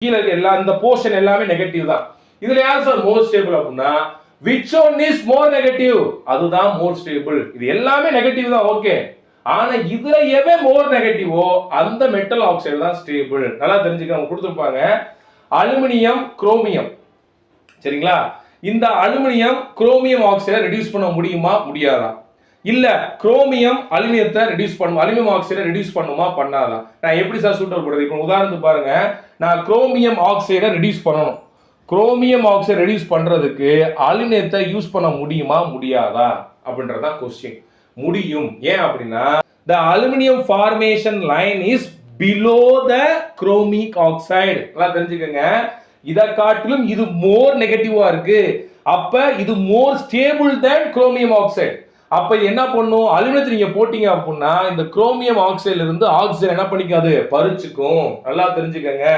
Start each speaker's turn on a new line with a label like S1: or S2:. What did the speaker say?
S1: கீழே இருக்க எல்லா இந்த போர்ஷன் எல்லாமே நெகட்டிவ் தான். இதுல யார் சார் மோர் ஸ்டேபிள் அப்படின்னா which one is more negative அதுதான் மோர் ஸ்டேபிள். இது எல்லாமே நெகட்டிவ் தான், ஓகே. ஆனா இதுல எவே மோர் நெகட்டிவோ அந்த மெட்டல் ஆக்சைடு தான் ஸ்டேபிள். நல்லா தெரிஞ்சுக்க கொடுத்துருப்பாங்க அலுமினியம் குரோமியம், சரிங்களா? இந்த அலுமினியம் குரோமியம் ஆக்சைடை ரெடியூஸ் பண்ண முடியுமா முடியாதா? இல்ல குரோமியம் அலுமினியத்தை ரெடியூஸ் பண்ணும், அலுமினியம் ஆக்சைடை ரெடியூஸ் பண்ணுமா பண்ணாதா? நான் எப்படி சார் சூட்டல் போடுறது? இப்போ உதாரணத்துக்கு பாருங்க, நான் குரோமியம் ஆக்சைடை ரெடியூஸ் பண்ணணும். குரோமியம் ஆக்சைடு ரெடியூஸ் பண்றதுக்கு அலுமினியத்தை யூஸ் பண்ண முடியுமா முடியாதா அப்படின்றதான் கொஸ்டின். முடியும். ஏன் அப்படின்னா the aluminum formation line is below the chromic oxide. நல்லா தெரிஞ்சுக்கங்க. இத காட்டிலும் இது மோர் நெகட்டிவா இருக்கு. அப்ப இது மோர் ஸ்டேபிள் than chromium oxide. அப்ப என்ன பண்ணும்? அலுமினியத்தை நீங்க போட்டீங்க அப்படின்னா இந்த குரோமியம் ஆக்சைடுல இருந்து ஆக்சிஜன் என்ன பண்ணிக்காது? பறிச்சுக்கும். நல்லா தெரிஞ்சுக்கங்க.